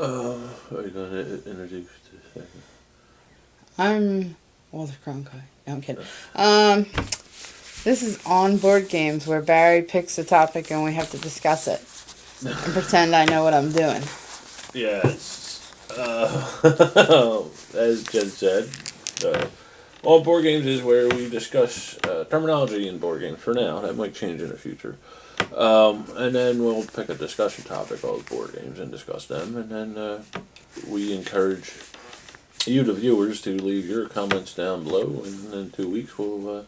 Are you going to introduce the second? I'm Walter Cronkite. No, I'm kidding. This is on board games where Barry picks a topic and we have to discuss it and pretend I know what I'm doing. Yes. As Jen said, all board games is where we discuss terminology in board games for now. That might change in the future. And then we'll pick a discussion topic of board games and discuss them. And then we encourage you, the viewers, to leave your comments down below. And in 2 weeks, we'll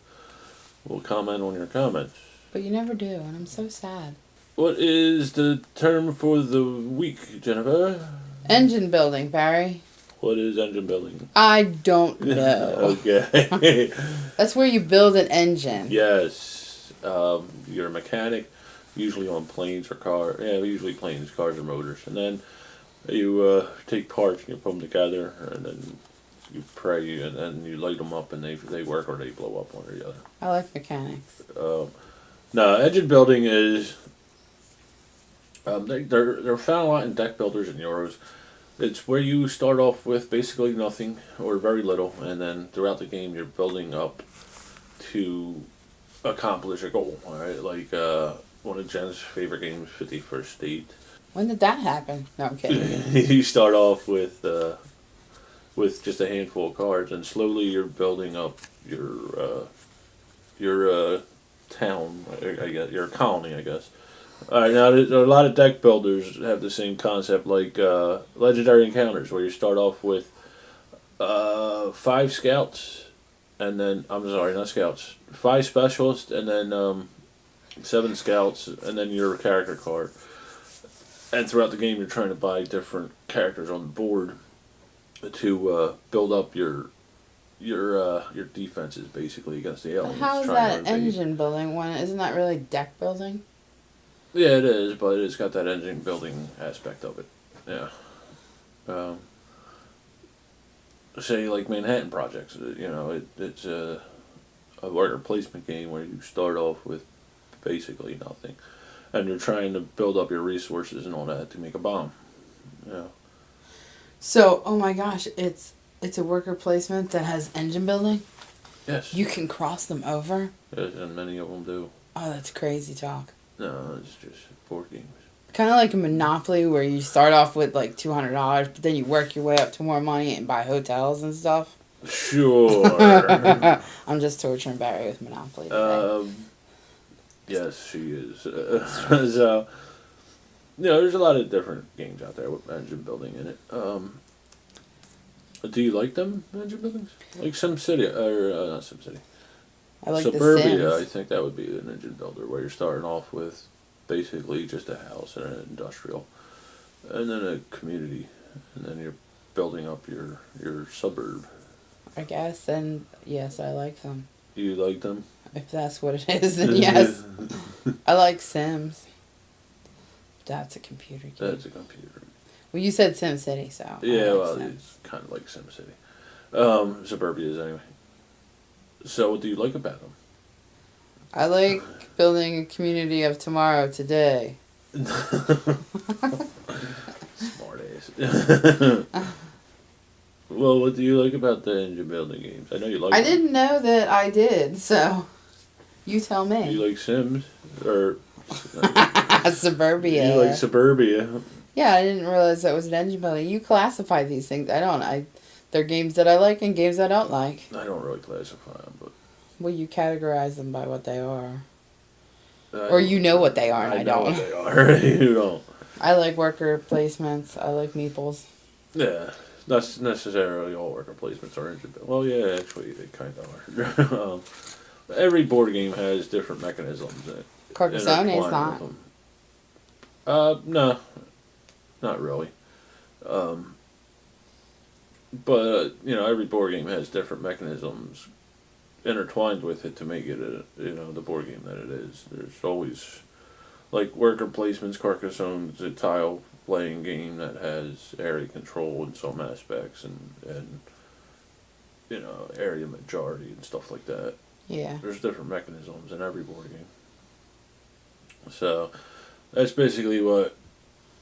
comment on your comments. But you never do, and I'm so sad. What is the term for the week, Jennifer? Engine building, Barry. What is engine building? I don't know. Okay. That's where you build an engine. Yes. You're a mechanic, usually on planes or cars. Yeah, usually planes, cars, or motors. And then you take parts and you put them together, and then you pray, and then you light them up, and they work or they blow up one or the other. I like mechanics. No, engine building is they're found a lot in deck builders and Euros. It's where you start off with basically nothing or very little, and then throughout the game you're building up to accomplish a goal. All right, like one of Jen's favorite games, 51st State. When did that happen? No, I'm kidding. You start off with just a handful of cards, and slowly you're building up your town, I guess, your colony, I guess. All right, now there are a lot of deck builders have the same concept, like Legendary Encounters, where you start off with 5 scouts, and then I'm sorry, not scouts, 5 specialists, and then 7 scouts, and then your character card. And throughout the game, you're trying to buy different characters on the board to build up your defenses basically against the aliens. How is that engine building when isn't that really deck building? Yeah, it is, but it's got that engine building aspect of it. Yeah. Say like Manhattan Projects, it's a worker placement game where you start off with basically nothing, and you're trying to build up your resources and all that to make a bomb. Yeah. So, oh my gosh, it's a worker placement that has engine building? Yes. You can cross them over? Yes, and many of them do. Oh, that's crazy talk. No, it's just board games. Kind of like a Monopoly where you start off with like $200, but then you work your way up to more money and buy hotels and stuff. Sure. I'm just torturing Barry with Monopoly today. Yes, she is. So, there's a lot of different games out there with engine building in it. Do you like them, engine buildings? Like SimCity, or not SimCity. I like Suburbia, The Sims. I think that would be an engine builder where you're starting off with basically just a house and an industrial, and then a community, and then you're building up your suburb. I guess, and yes, I like them. You like them? If that's what it is, then yes. I like Sims. That's a computer game. That's a computer. Well, you said SimCity, so. Yeah, like well, Sims. it's kind of like SimCity. Suburbia is anyway. So, what do you like about them? I like building a community of tomorrow today. Smart ass. Well, what do you like about the engine building games? I know you like I them. didn't know that I did, so you tell Do me. you like Sims? Or... Suburbia. You like Suburbia. Yeah, I didn't realize that was an engine building. You classify these things. I don't. They're games that I like and games I don't like. I don't really classify them, but... Well, you categorize them by what they are. Or you know what they are and I know don't. what they are. You don't. I like worker placements. I like meeples. Yeah. Not necessarily all worker placements are engine building. Well, yeah, actually, they kind of are. Every board game has different mechanisms that Carcassonne is intertwine not. with them. No. Not really. But, every board game has different mechanisms intertwined with it to make it, the board game that it is. There's always, like, worker placements, Carcassonne is a tile playing game that has area control in some aspects and area majority and stuff like that. Yeah. There's different mechanisms in every board game. So, that's basically what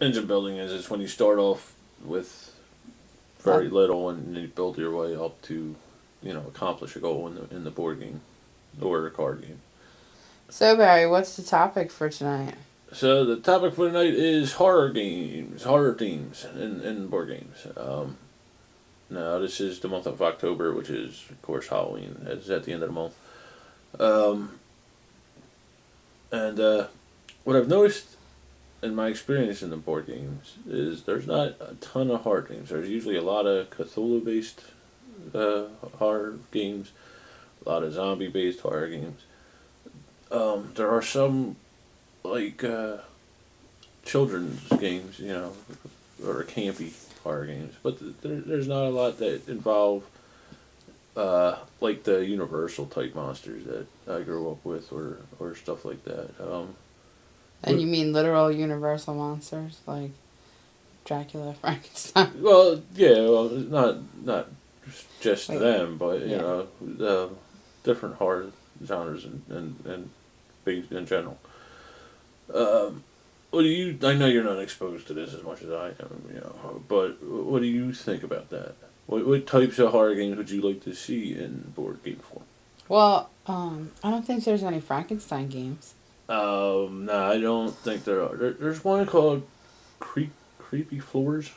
engine building is. It's when you start off with very little, and you build your way up to, accomplish a goal in the board game or a card game. So, Barry, what's the topic for tonight? So the topic for tonight is horror games, horror themes in board games. Now this is the month of October, which is of course Halloween. It's at the end of the month. Um, and what I've noticed in my experience in the board games is there's not a ton of horror games. There's usually a lot of Cthulhu based horror games, a lot of zombie based horror games. There are some like children's games, or campy horror games, but there's not a lot that involve like the universal type monsters that I grew up with, or stuff like that. And you mean literal universal monsters like Dracula, Frankenstein? Well, yeah, well, not just Wait, them, but yeah. different horror genres and things in general. What do you? I know you're not exposed to this as much as I am, but what do you think about that? What types of horror games would you like to see in board game form? Well, I don't think there's any Frankenstein games. No, I don't think there are. There's one called Creepy Floors,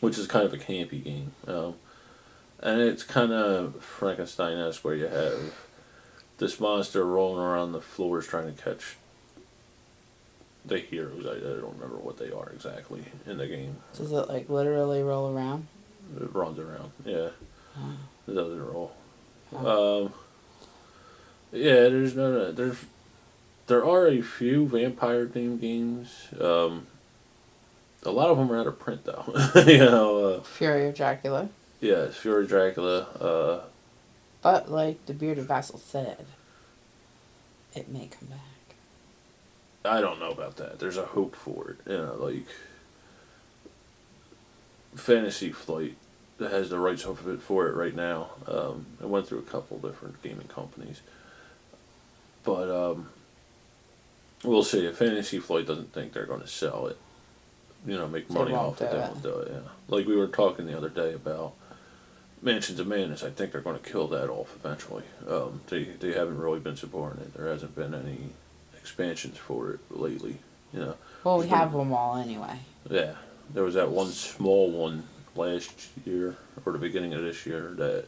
which is kind of a campy game. And it's kind of Frankenstein-esque, where you have this monster rolling around the floors trying to catch the heroes. I don't remember what they are exactly in the game. Does it like literally roll around? It runs around, yeah. Oh. It doesn't roll. Oh. Yeah, there are a few vampire themed games. A lot of them are out of print though. Fury of Dracula. Yeah, Fury Dracula. But like the Bearded Vassal said, it may come back. I don't know about that. There's a hope for it. Like Fantasy Flight that has the rights of it for it right now. It went through a couple different gaming companies, but we'll see. If Fantasy Flight doesn't think they're going to sell it, make money off it, they won't do it. Yeah, like we were talking the other day about Mansions of Madness. I think they're going to kill that off eventually. They haven't really been supporting it. There hasn't been any expansions for it lately. Well, we have them all anyway. Yeah, there was that one small one last year or the beginning of this year that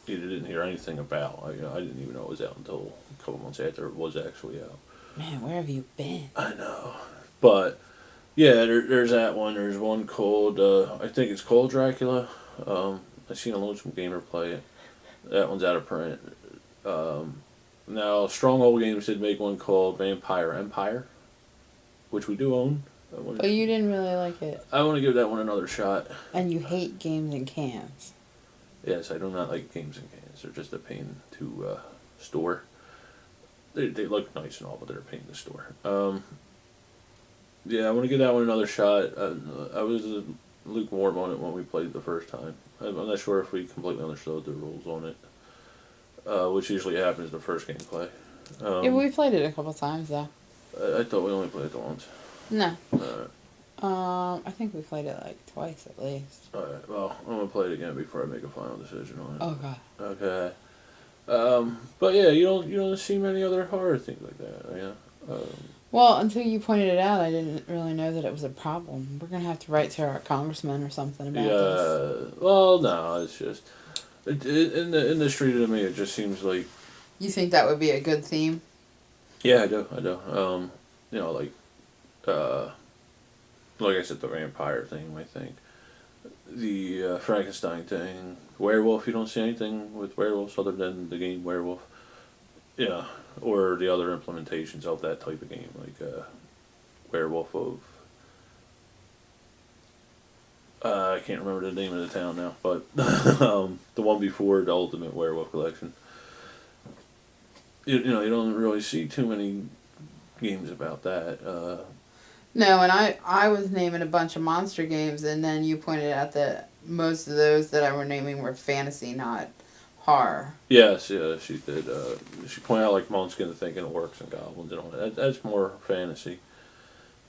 you didn't hear anything about. I didn't even know it was out until a couple months after it was actually out. Man, where have you been? I know, but yeah, there's that one. There's one called I think it's called Dracula. I've seen a Lonesome Gamer play it. That one's out of print. Now, Stronghold Games did make one called Vampire Empire, which we do own. But you didn't really like it. I want to give that one another shot. And you hate games in cans. Yes, I do not like games in cans. They're just a pain to store. They look nice and all, but they're a pain to store. Yeah, I want to give that one another shot. I was lukewarm on it when we played the first time. I'm not sure if we completely understood the rules on it, which usually happens the first gameplay. Yeah, we played it a couple times though. I thought we only played it once. No. I think we played it like twice at least. Alright, well, I'm gonna play it again before I make a final decision on it. Oh god. Okay. But yeah, you don't see many other horror things like that, yeah. Well, until you pointed it out, I didn't really know that it was a problem. We're gonna have to write to our congressman or something about this. Yeah. Well, no, it's just in the industry to me, it just seems like. You think that would be a good theme? Yeah, I do. Like I said, the vampire thing. I think the Frankenstein thing, werewolf. You don't see anything with werewolves other than the game Werewolf. Yeah, or the other implementations of that type of game, like Werewolf of. I can't remember the name of the town now, but the one before the Ultimate Werewolf Collection. You don't really see too many games about that. No, and I was naming a bunch of monster games, and then you pointed out that most of those that I were naming were fantasy, not horror. Yes, yeah, she did. She pointed out like Munchkin, the Thinking Orcs and Goblins and all that. That's more fantasy.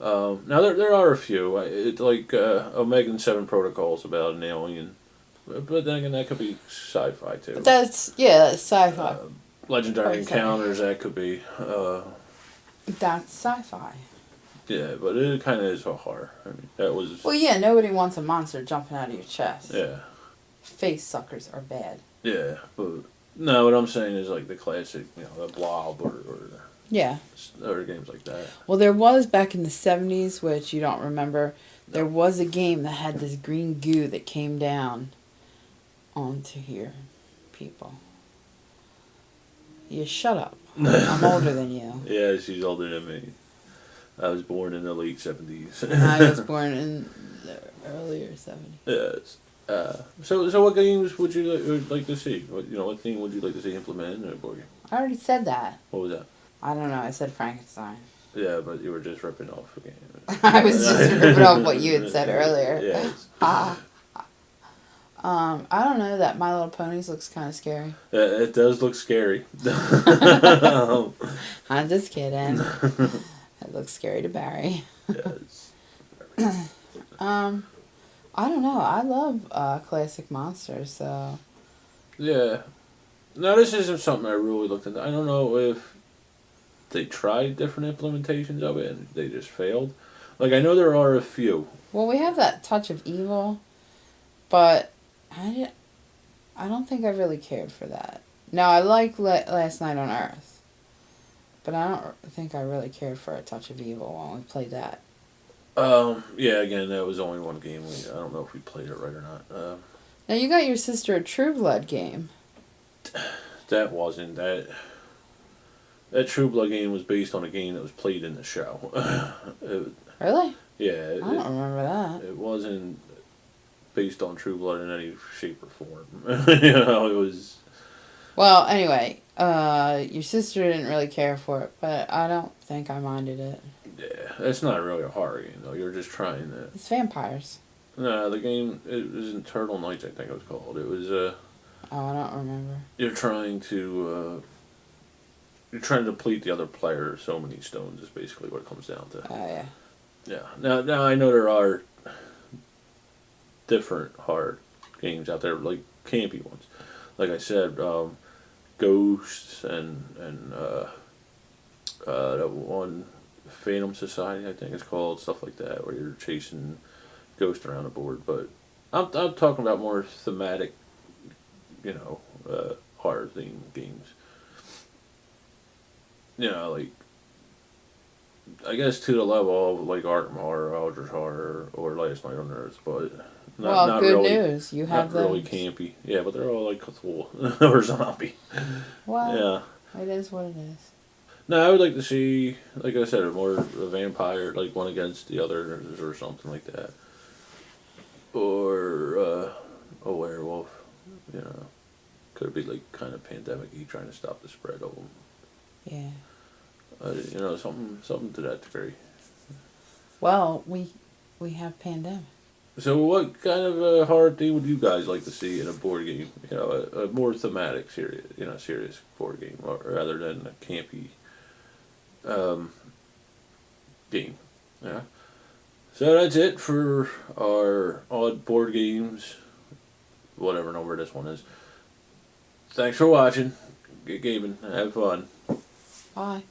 Now there are a few. It's like Omega 7 Protocols about an alien, but then again that could be sci-fi too. But that's sci-fi. Legendary Oh, sorry. Encounters, that could be. That's sci-fi. Yeah, but it kind of is a horror. I mean, that was. Well, yeah, nobody wants a monster jumping out of your chest. Yeah. Face suckers are bad. Yeah, but no, what I'm saying is like the classic, the Blob or Yeah. other games like that. Well, there was back in the 70s, which you don't remember, there was a game that had this green goo that came down onto your people. You shut up. I'm older than you. Yeah, she's older than me. I was born in the late 70s. I was born in the earlier 70s. Yes. So what games would you like to see? What theme would you like to see implemented in a board game? I already said that. What was that? I don't know. I said Frankenstein. Yeah, but you were just ripping off a game. I was just ripping off what you had said earlier. Yes. I don't know. That My Little Ponies looks kind of scary. It does look scary. I'm just kidding. It looks scary to Barry. Yes. I don't know. I love classic monsters, so. Yeah. Now, this isn't something I really looked into. I don't know if they tried different implementations of it and they just failed. Like, I know there are a few. Well, we have that touch of evil, but I don't think I really cared for that. Now, I like Last Night on Earth, but I don't think I really cared for a touch of evil when we played that. Yeah, again, that was only one game. I don't know if we played it right or not. Now, you got your sister a True Blood game. That wasn't that. That True Blood game was based on a game that was played in the show. Really? Yeah. I don't remember that. It wasn't based on True Blood in any shape or form. It was. Well, anyway, your sister didn't really care for it, but I don't think I minded it. Yeah, it's not really a horror game though. You're just trying to. It's vampires. No, the game it was Eternal Nights. I think it was called. It was Oh, I don't remember. You're trying to. You're trying to deplete the other player so many stones is basically what it comes down to. Oh yeah. Yeah. Now I know there are different horror games out there, like campy ones. Like I said, Ghosts and that one Phantom Society, I think it's called, stuff like that, where you're chasing ghosts around the board. But I'm talking about more thematic, horror theme games. Like I guess to the level of like Arkham Horror, Eldritch Horror, or Last Night on Earth, but not good really, news. You have not really those. campy. Yeah, but they're all like Cthulhu or zombie. Well, Yeah. it is what it is. No, I would like to see, like I said, a vampire, like one against the others or something like that. Or a werewolf, Could be like kind of pandemic-y, trying to stop the spread of them. Yeah. Something to that degree. Well, we have pandemic. So what kind of horror theme would you guys like to see in a board game? A more thematic, serious board game, or rather than a campy game. Yeah. So that's it for our odd board games, whatever number this one is. Thanks for watching. Get gaming. Have fun. Bye.